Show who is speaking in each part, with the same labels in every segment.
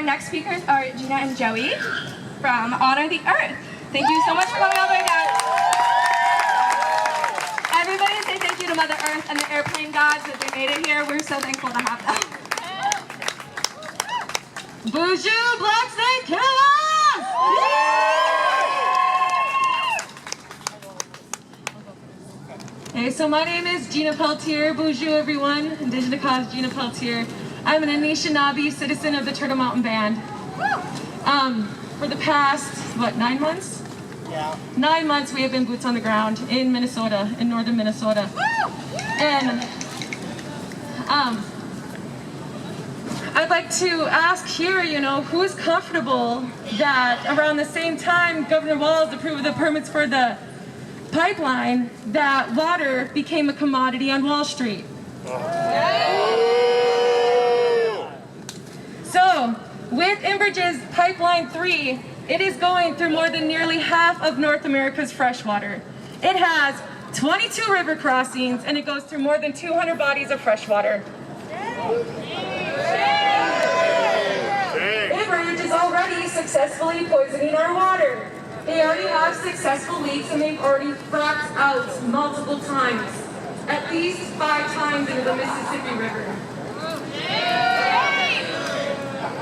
Speaker 1: our next speakers are Gina and Joey from Honor the Earth. Thank you so much for coming all the way down. Everybody say thank you to Mother Earth and the airplane gods that they made it here. We're so thankful to have them. Bonjour, Black Snake Killers!
Speaker 2: Hey, so my name is Gina Peltier. Bonjour, everyone. Indigenous cause Gina Peltier. I'm an Anishinaabe citizen of the Turtle Mountain Band. For the past, 9 months?
Speaker 3: Yeah.
Speaker 2: 9 months we have been boots on the ground in Minnesota, in northern Minnesota. And I'd like to ask here, who's comfortable that around the same time Governor Walz approved the permits for the pipeline, that water became a commodity on Wall Street. So, with Enbridge's Pipeline 3, it is going through more than nearly half of North America's freshwater. It has 22 river crossings, and it goes through more than 200 bodies of freshwater. Enbridge is already successfully poisoning our water. They already have successful leaks, and they've already fracked out multiple times, at least 5 times into the Mississippi River.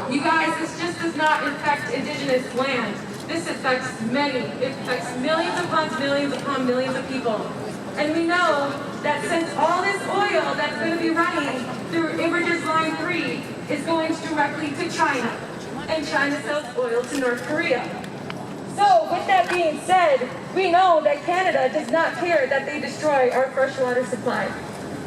Speaker 2: You guys, this just does not affect indigenous land. This affects many. It affects millions upon millions of people. And we know that since all this oil that's going to be running through Enbridge's Line 3 is going directly to China, and China sells oil to North Korea. So, with that being said, we know that Canada does not care that they destroy our freshwater supply.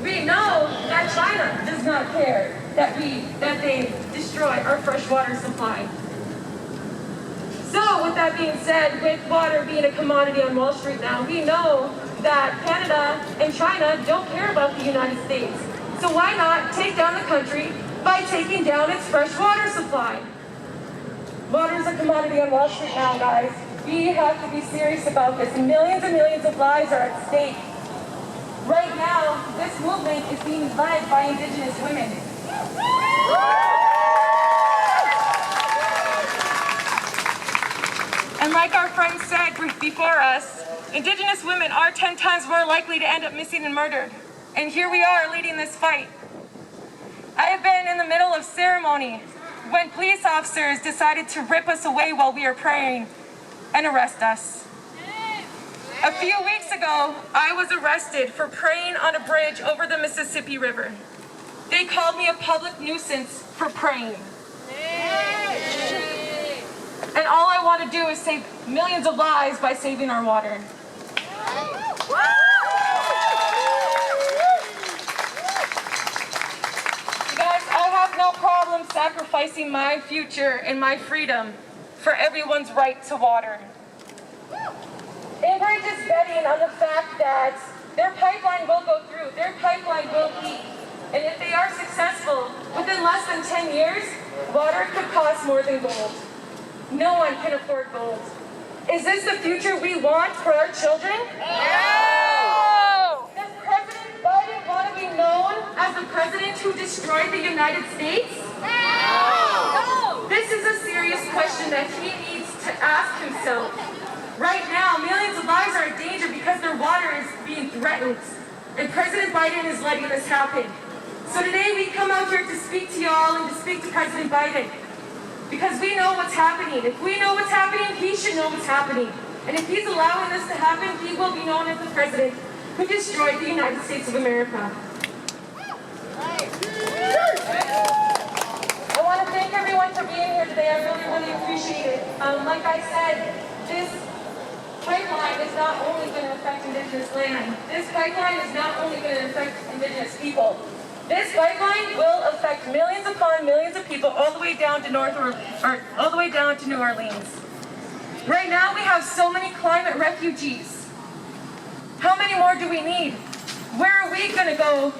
Speaker 2: We know that China does not care that they destroy our freshwater supply. So, with that being said, with water being a commodity on Wall Street now, we know that Canada and China don't care about the United States. So why not take down the country by taking down its freshwater supply? Water is a commodity on Wall Street now, guys. We have to be serious about this. Millions and millions of lives are at stake. Right now, this movement is being led by Indigenous women. And like our friends said before us, Indigenous women are 10 times more likely to end up missing and murdered. And here we are leading this fight. I have been in the middle of ceremony when police officers decided to rip us away while we are praying and arrest us. A few weeks ago, I was arrested for praying on a bridge over the Mississippi River. They called me a public nuisance for praying. And all I want to do is save millions of lives by saving our water. You guys, I have no problem sacrificing my future and my freedom for everyone's right to water. Enbridge is betting on the fact that their pipeline will go through, their pipeline will leak. And if they are successful, within less than 10 years, water could cost more than gold. No one can afford gold. Is this the future we want for our children? No! Does President Biden want to be known as the president who destroyed the United States? No! This is a serious question that he needs to ask himself. Right now, millions of lives are in danger because their water is being threatened. And President Biden is letting this happen. So today we come out here to speak to y'all and to speak to President Biden. Because we know what's happening. If we know what's happening, he should know what's happening. And if he's allowing this to happen, he will be known as the president who destroyed the United States of America. I want to thank everyone for being here today. I really, really appreciate it. Like I said, this pipeline is not only going to affect Indigenous land. This pipeline is not only going to affect Indigenous people. This pipeline will affect millions upon millions of people all the way down to all the way down to New Orleans. Right now we have so many climate refugees. How many more do we need? Where are we going to go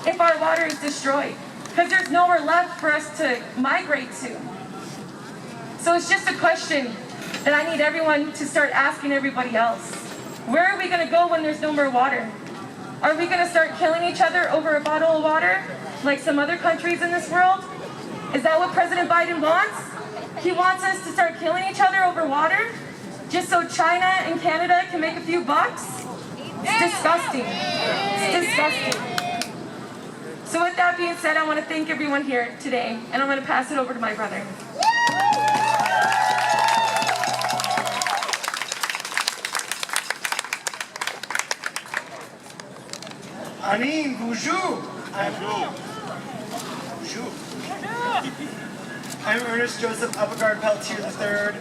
Speaker 2: if our water is destroyed? Because there's nowhere left for us to migrate to. So it's just a question that I need everyone to start asking everybody else. Where are we going to go when there's no more water? Are we going to start killing each other over a bottle of water, like some other countries in this world? Is that what President Biden wants? He wants us to start killing each other over water just so China and Canada can make a few bucks? It's disgusting. It's disgusting. So with that being said, I want to thank everyone here today, and I'm going to pass it over to my brother.
Speaker 3: Anin, bonjour. I'm Ernest Joseph Uppegaard Peltier III.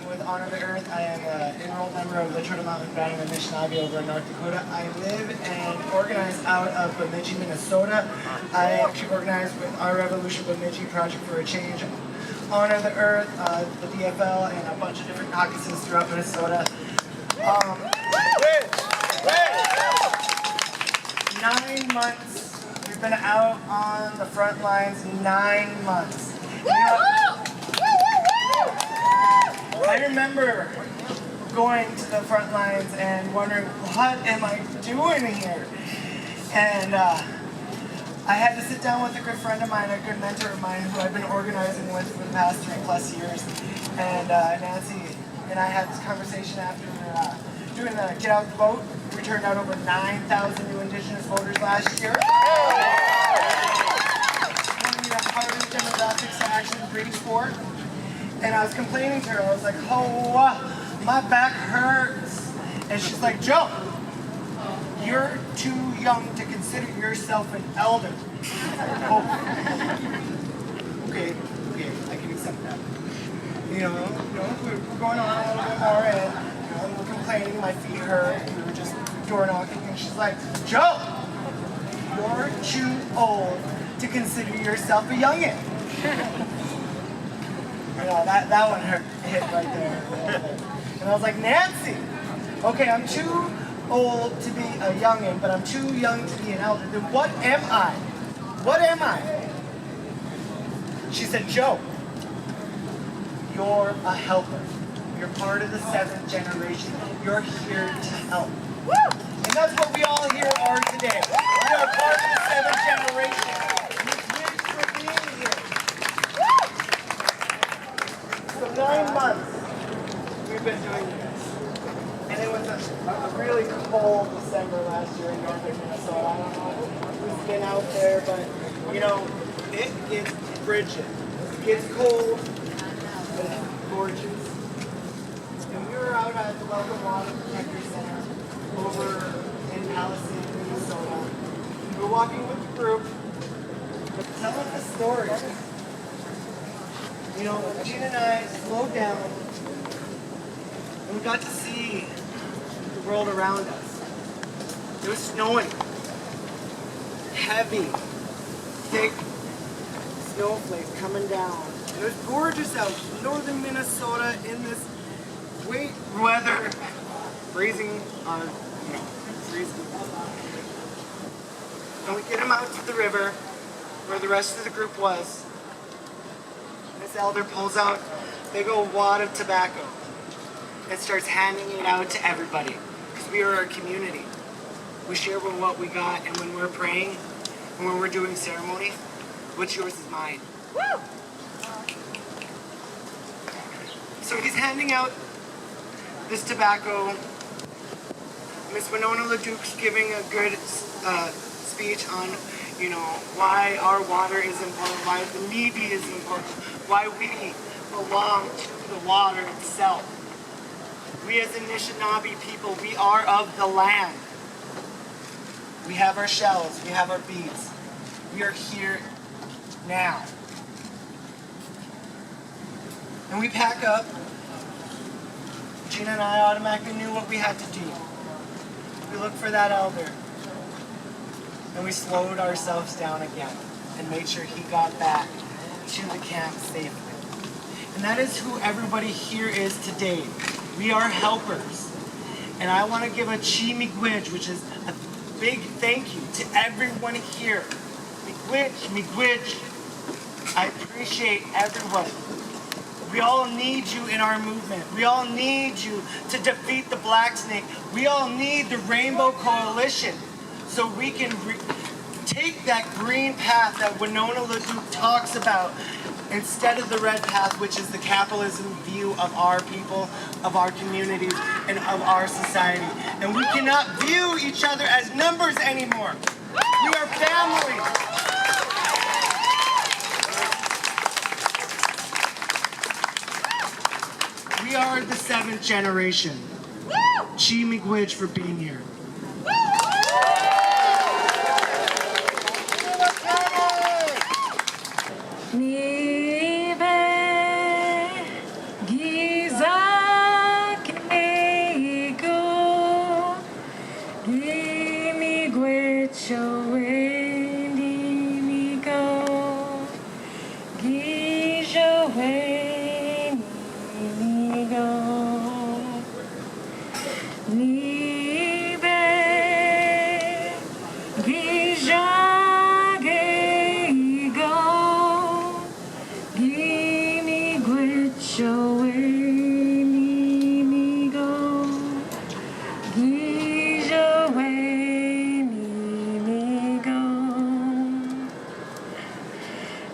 Speaker 3: With Honor the Earth. I am an enrolled member of the Turtle Mountain Band of Anishinaabe over in North Dakota. I live and organize out of Bemidji, Minnesota. I actually organize with Our Revolution Bemidji, Project for a Change, Honor the Earth, the DFL, and a bunch of different caucuses throughout Minnesota. 9 months. We've been out on the front lines 9 months. I remember going to the front lines and wondering, what am I doing here? And I had to sit down with a good friend of mine, a good mentor of mine, who I've been organizing with for the past 3+ years. And Nancy and I had this conversation after doing the Get Out the Vote. We turned out over 9,000 new Indigenous voters last year. One of the hardest demographics to actually reach for. And I was complaining to her. I was like, oh, my back hurts. And she's like, Joe, you're too young to consider yourself an elder. Oh. Okay, I can accept that. We're going on a little bit more, and we're complaining. My feet hurt. We were just door knocking, and she's like, Joe, you're too old to consider yourself a youngin'. That one hit right there. And I was like, Nancy, okay, I'm too old to be a youngin', but I'm too young to be an elder. Then what am I? What am I? She said, Joe, you're a helper. You're part of the 7th generation. You're here to help. And that's what we all here are today. We are part of the 7th generation. Thanks for being here. So 9 months we've been doing this. And it was a really cold December last year in northern Minnesota. I don't know who's been out there, but it gets frigid. It gets cold, but it's gorgeous. And we were out at the Welcome Water Protector Center over in Palisade, Minnesota. We were walking with the group, telling the story. Gina and I slowed down, and we got to see the world around us. It was snowing. Heavy, thick snowflakes coming down. It was gorgeous out in northern Minnesota in this great weather, freezing. And we get them out to the river where the rest of the group was. This elder pulls out a big old wad of tobacco and starts handing it out to everybody. Because we are a community. We share what we got, and when we're praying, and when we're doing ceremony, what's yours is mine. Woo! So he's handing out this tobacco. Miss Winona LaDuke's giving a good speech on, why our water is important, why the Meebe is important, why we belong to the water itself. We as Anishinaabe people, we are of the land. We have our shells, we have our beads. We are here now. And we pack up. Gina and I automatically knew what we had to do. We looked for that elder. And we slowed ourselves down again and made sure he got back to the camp safely. And that is who everybody here is today. We are helpers. And I want to give a chi miigwech, which is a big thank you to everyone here. Miigwech. I appreciate everyone. We all need you in our movement. We all need you to defeat the Black Snake. We all need the Rainbow Coalition so we can take that green path that Winona LaDuke talks about instead of the red path, which is the capitalism view of our people, of our communities, and of our society. And we cannot view each other as numbers anymore. We are family. We are the 7th generation. Chi Miigwech for being here.
Speaker 2: Nibe gizakego gimigwecho wenimigo gijo wenimigo Nibe gijagego Gimigwecho wenimigo Gijo wenimigo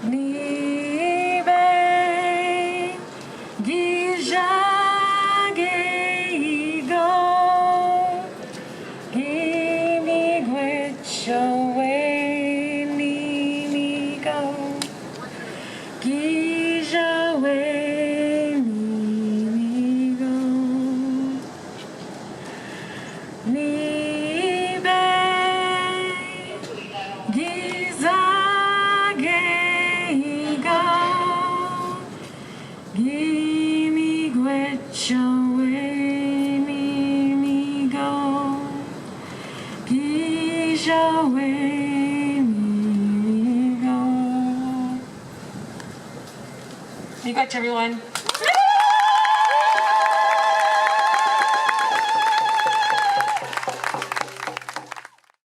Speaker 2: Nibe gijagego Gimigwecho wenimigo Gijo wenimigo Nibe gizagego Gimigwecho wenimigo Gijo wenimigo Miigwech, everyone.